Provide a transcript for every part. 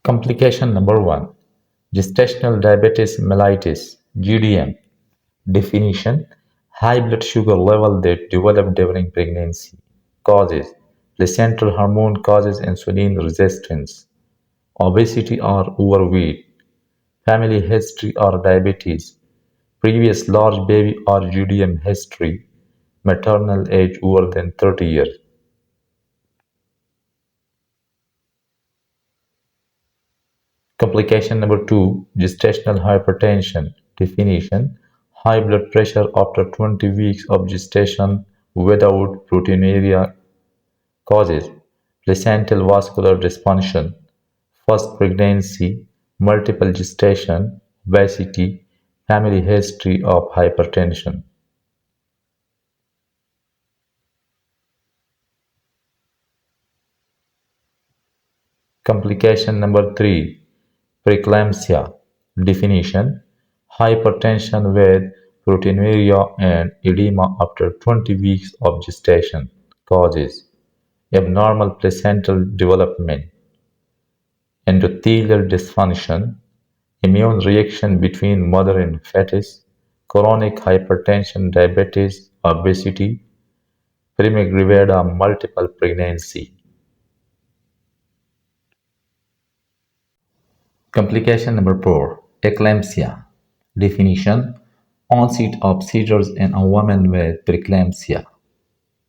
Complication number 1. Gestational diabetes mellitus (GDM). Definition: high blood sugar level that develop during pregnancy. Causes: placental hormone causes insulin resistance, obesity or overweight, family history or diabetes, previous large baby or GDM history, maternal age over than 30 years. Complication number 2. Gestational hypertension. Definition: high blood pressure after 20 weeks of gestation without proteinuria. Causes: placental vascular dysfunction, first pregnancy, multiple gestation, obesity, family history of hypertension. Complication number 3. Preeclampsia. Definition: hypertension with proteinuria and edema after 20 weeks of gestation. Causes: abnormal placental development, endothelial dysfunction, immune reaction between mother and fetus, chronic hypertension, diabetes, obesity, primigravida, multiple pregnancy. Complication number 4. Eclampsia. Definition: onset of seizures in a woman with preeclampsia.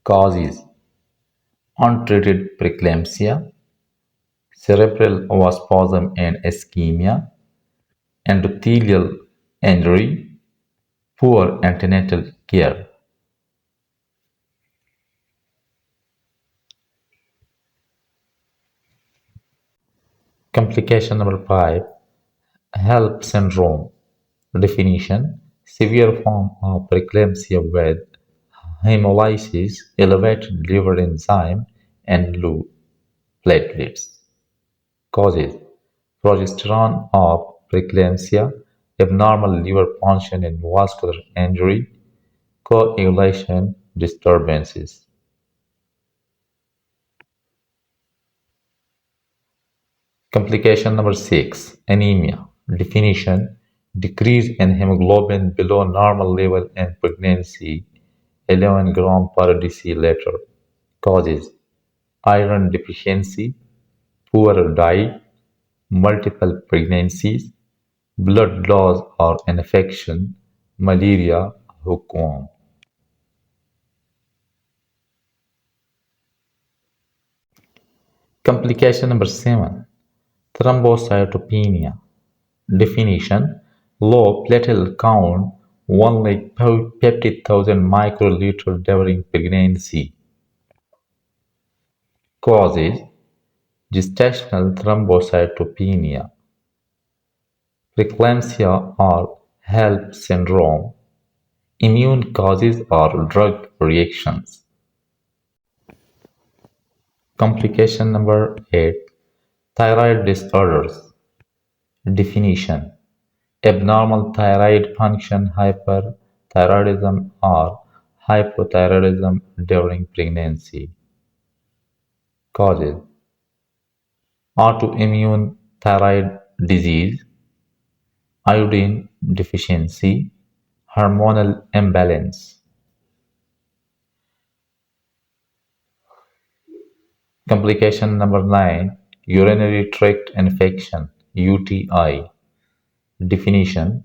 Causes: untreated preeclampsia, cerebral vasospasm and ischemia, endothelial injury, poor antenatal care. Complication number 5. HELP syndrome. Definition: severe form of preeclampsia with hemolysis, elevated liver enzyme, and low platelets. Causes: progesterone of preeclampsia, abnormal liver function and vascular injury, coagulation disturbances. Complication number 6. Anemia. Definition: decrease in hemoglobin below normal level in pregnancy, 11 gram per deciliter. Causes: iron deficiency, poor diet, multiple pregnancies, blood loss or infection, malaria, hookworm. Complication number 7. Thrombocytopenia. Definition: low platelet count, only 50,000 microliter during pregnancy. Causes: gestational thrombocytopenia, preeclampsia or HELP syndrome, immune causes or drug reactions. Complication number 8. Thyroid disorders. Definition: abnormal thyroid function, hyperthyroidism or hypothyroidism during pregnancy. Causes: autoimmune thyroid disease, iodine deficiency, hormonal imbalance. Complication number 9. Urinary tract infection (UTI). Definition: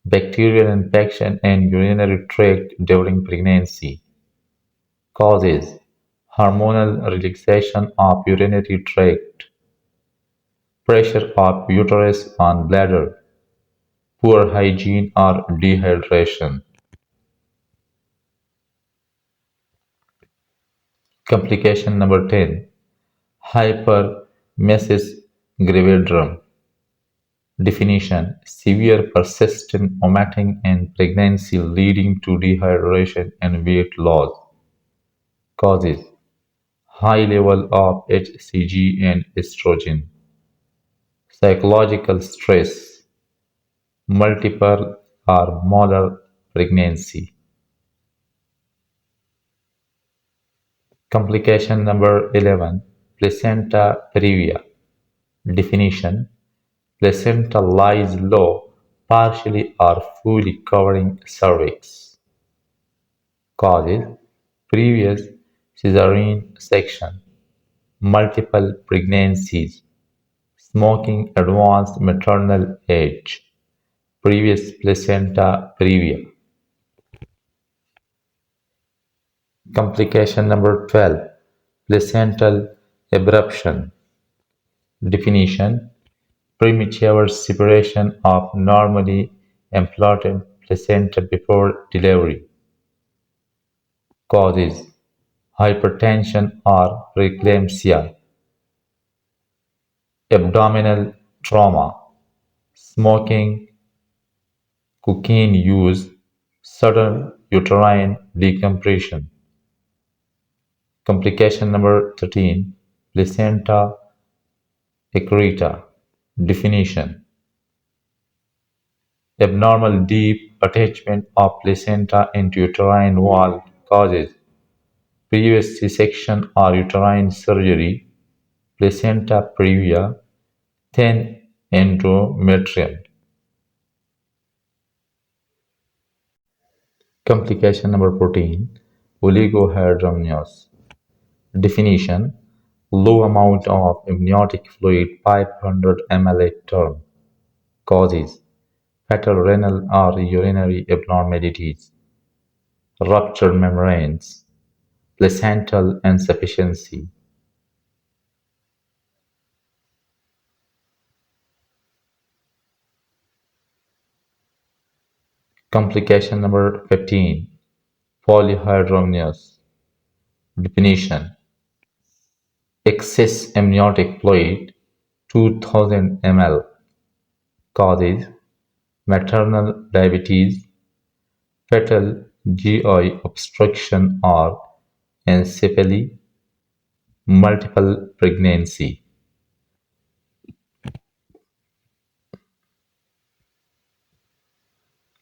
bacterial infection in urinary tract during pregnancy. Causes: hormonal relaxation of urinary tract, pressure of uterus on bladder, poor hygiene or dehydration. Complication number 10. Hyperemesis gravidarum. Definition: severe persistent vomiting in pregnancy leading to dehydration and weight loss. Causes: high level of HCG and estrogen, psychological stress, multiple or molar pregnancy. Complication number 11. Placenta previa. Definition: placenta lies low, partially or fully covering cervix. Causes: previous caesarean section, multiple pregnancies, smoking, advanced maternal age, previous placenta previa. Complication number 12: placental abruption. Definition: premature separation of normally implanted placenta before delivery. Causes: hypertension or preeclampsia, abdominal trauma, smoking, cocaine use, sudden uterine decompression. Complication number 13: placenta accreta. Definition: abnormal deep attachment of placenta into uterine wall. Causes: previous C-section or uterine surgery, placenta previa, thin endometrium. Complication number 14: oligohydramnios. Definition: low amount of amniotic fluid 500 ml a term. Causes: fetal renal or urinary abnormalities, ruptured membranes, placental insufficiency. Complication number 15: polyhydramnios. Definition: excess amniotic fluid 2000 ml. Causes: maternal diabetes, fetal GI obstruction or encephaly, multiple pregnancy.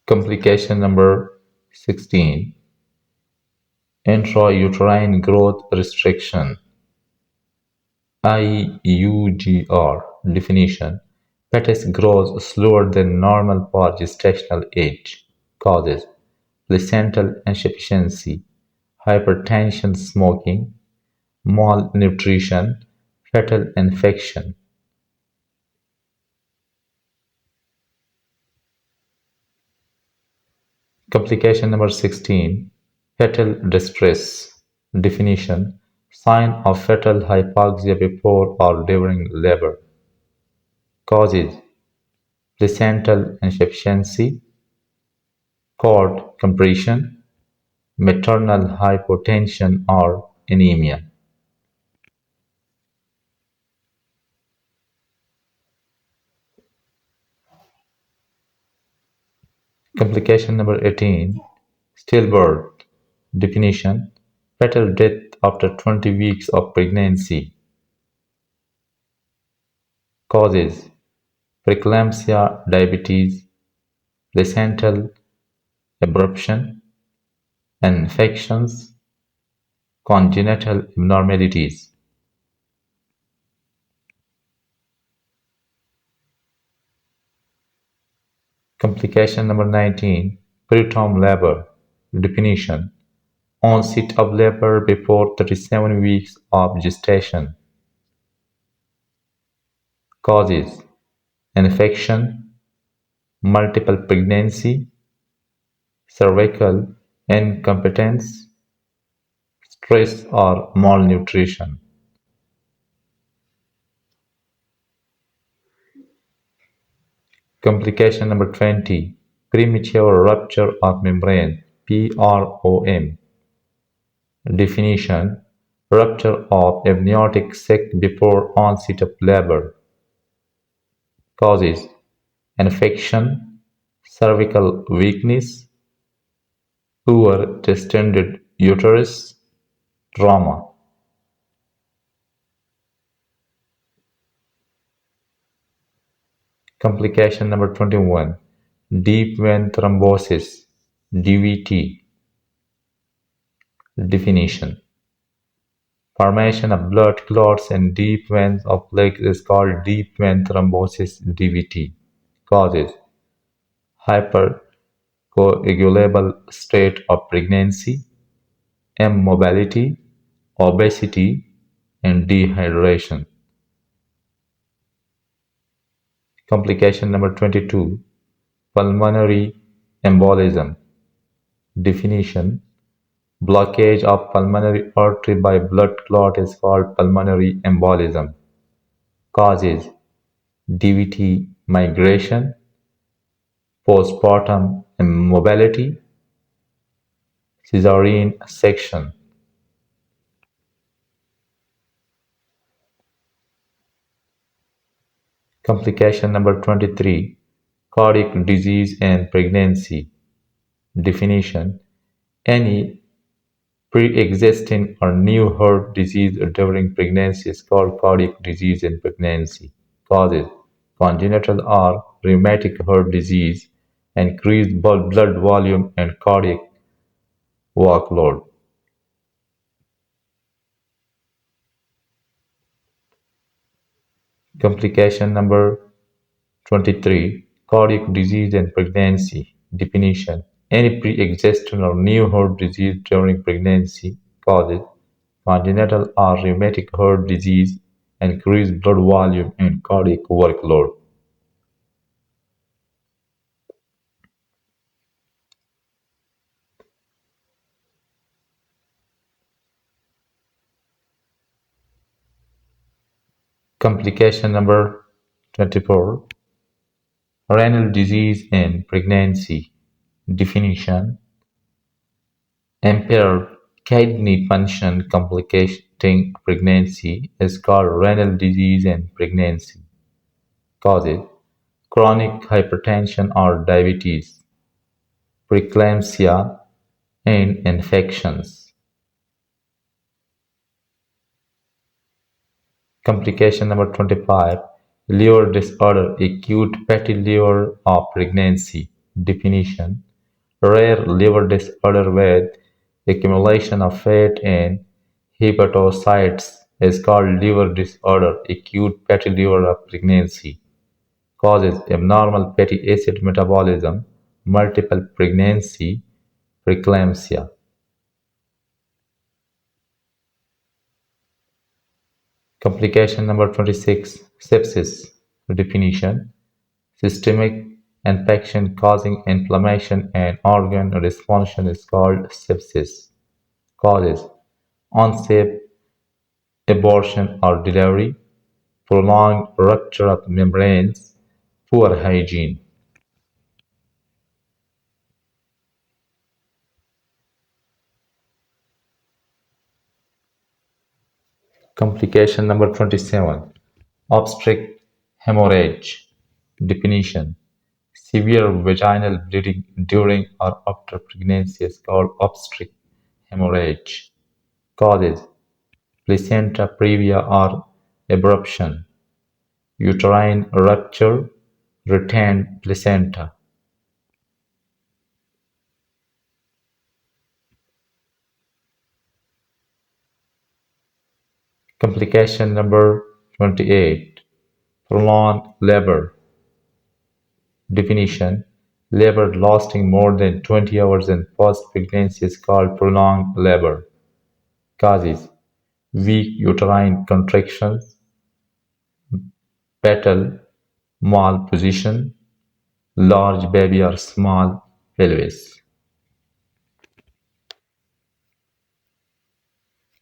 Complication number 16: intrauterine growth restriction. IUGR. Definition: fetus grows slower than normal for gestational age. Causes: placental insufficiency, hypertension, smoking, malnutrition, fetal infection. Complication number 16: fetal distress. Definition: sign of fetal hypoxia before or during labor. Causes: placental insufficiency, cord compression, maternal hypotension or anemia. Complication number 18: stillbirth. Definition: fetal death after 20 weeks of pregnancy. Causes: preeclampsia, diabetes, placental abruption, infections, congenital abnormalities. Complication number 19: preterm labor. Definition: onset of labor before 37 weeks of gestation. Causes: infection, multiple pregnancy, cervical incompetence, stress or malnutrition. Complication number 20: premature rupture of membrane. PROM. Definition: rupture of amniotic sac before onset of labor. Causes: infection, cervical weakness, poor distended uterus, trauma. Complication number 21: deep vein thrombosis. DVT. Definition: Formation of blood clots in deep veins of legs is called deep vein thrombosis (DVT). Causes: hypercoagulable state of pregnancy, immobility, obesity, and dehydration. Complication number 22. Pulmonary embolism. Definition: blockage of pulmonary artery by blood clot is called pulmonary embolism. Causes: DVT, migration, postpartum immobility, cesarean section. Complication number 23. Cardiac disease and pregnancy. Definition: any pre-existing or new heart disease during pregnancy is called cardiac disease in pregnancy. Causes: congenital or rheumatic heart disease, increased blood volume and cardiac workload. Complication number 23. Cardiac disease and pregnancy. Definition: any pre-existing or new heart disease during pregnancy. Causes: congenital or rheumatic heart disease, increased blood volume and cardiac workload. Complication number 24. Renal disease in pregnancy. Definition: impaired kidney function complicating pregnancy is called renal disease in pregnancy. Causes: chronic hypertension or diabetes, preeclampsia, and infections. Complication number 25. Liver disorder, acute fatty liver of pregnancy. Definition: rare liver disorder with accumulation of fat in hepatocytes is called liver disorder, acute fatty liver of pregnancy. Causes: abnormal fatty acid metabolism, multiple pregnancy, preeclampsia. Complication number 26. Sepsis. Definition: systemic infection causing inflammation and organ dysfunction is called sepsis. Causes: unsafe abortion or delivery, prolonged rupture of membranes, poor hygiene. Complication number 27. Obstetric hemorrhage. Definition: severe vaginal bleeding during or after pregnancy is called obstetric hemorrhage. Causes: placenta previa or abruption, uterine rupture, retained placenta. Complication number 28. Prolonged labor. Definition: labor lasting more than 20 hours in post-pregnancy is called prolonged labor. Causes: weak uterine contractions, fetal malposition, large baby or small pelvis.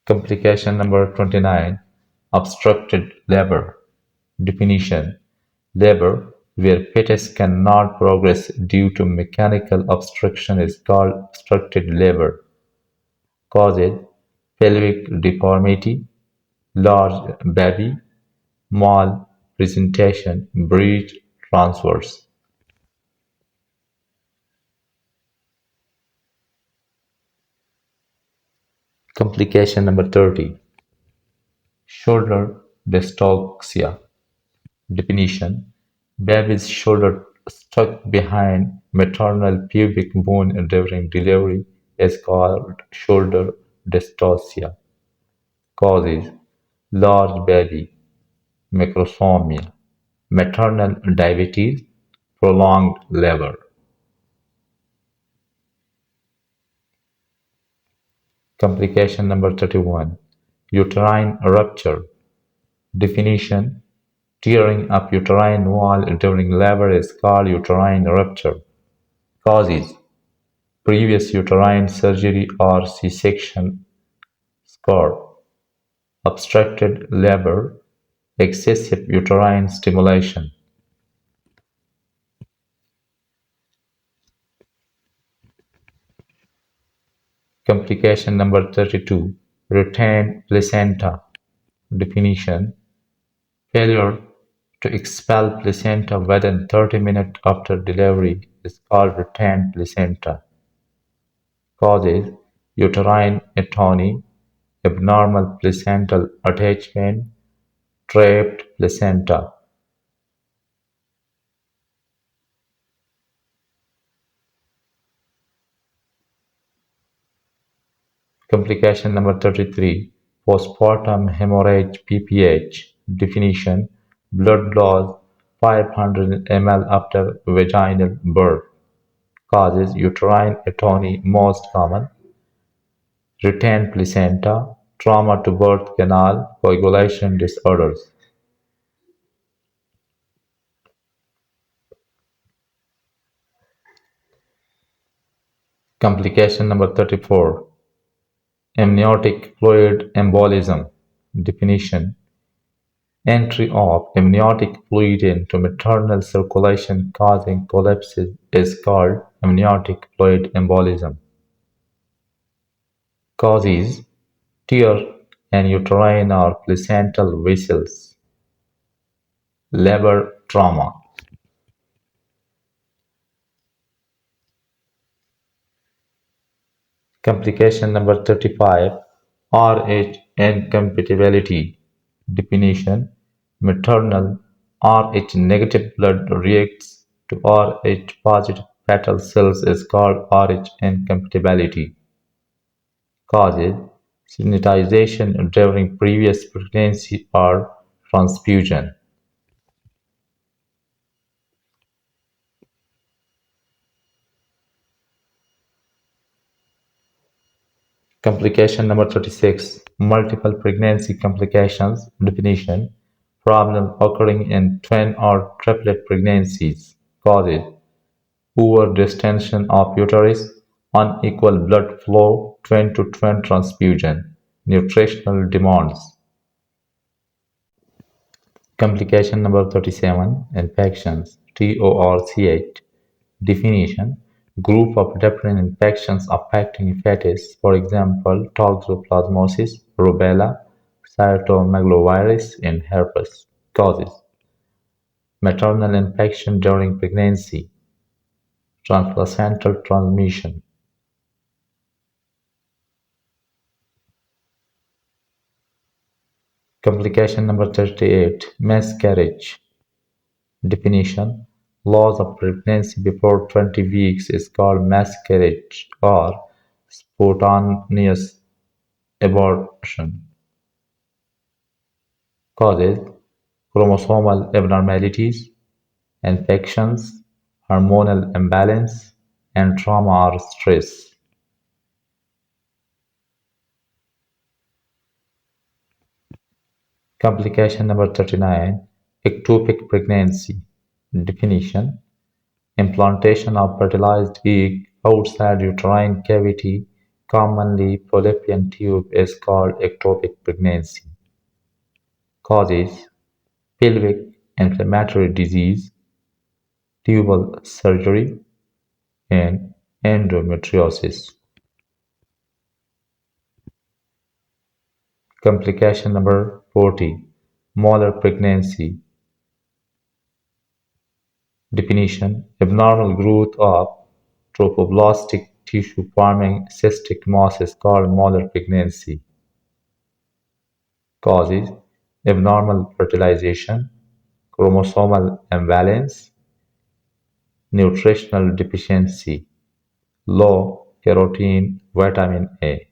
Complication number 29. Obstructed labor. Definition: labor where fetus cannot progress due to mechanical obstruction is called obstructed labor. Causes: pelvic deformity, large baby, malpresentation, breech transverse. Complication number 30. Shoulder dystocia. Definition: baby's shoulder stuck behind maternal pubic bone during delivery is called shoulder dystocia. Causes: large belly, macrosomia, maternal diabetes, prolonged labor. Complication number 31. Uterine rupture. Definition: tearing up uterine wall during labor is called uterine rupture. Causes: previous uterine surgery or C-section, scar, obstructed labor, excessive uterine stimulation. Complication number 32. Retained placenta. Definition: failure to expel placenta within 30 minutes after delivery is called retained placenta. Causes: uterine atony, abnormal placental attachment, trapped placenta. Complication number 33. Postpartum hemorrhage (PPH). Definition: blood loss 500 ml after vaginal birth. Causes: uterine atony most common, retained placenta, trauma to birth canal, coagulation disorders. Complication number 34. Amniotic fluid embolism. Definition: entry of amniotic fluid into maternal circulation causing collapse is called amniotic fluid embolism. Causes: tear in uterine or placental vessels, labor trauma. Complication number 35. Rh incompatibility. Definition: maternal Rh negative blood reacts to Rh positive fetal cells is called Rh incompatibility. Causes: sanitization during previous pregnancy or transfusion. Complication number 36. Multiple pregnancy complications. Definition: problem occurring in twin or triplet pregnancies. Causes: poor distension of uterus, unequal blood flow, twin-to-twin transfusion, nutritional demands. Complication number 37. Infections. TORCH. Definition: group of different infections affecting fetus, for example, toxoplasmosis, rubella, cytomegalovirus, and herpes. Causes: maternal infection during pregnancy, transplacental transmission. Complication number 38. Miscarriage. Definition: loss of pregnancy before 20 weeks is called miscarriage or spontaneous abortion. Causes: chromosomal abnormalities, infections, hormonal imbalance, and trauma or stress. Complication number 39. Ectopic pregnancy. Definition: implantation of fertilized egg outside uterine cavity, commonly fallopian tube, is called ectopic pregnancy. Causes: pelvic inflammatory disease, tubal surgery, and endometriosis. Complication number 40. Molar pregnancy. Definition: abnormal growth of trophoblastic tissue forming cystic mass is called molar pregnancy. Causes: abnormal fertilization, chromosomal imbalance, nutritional deficiency, low carotene vitamin A.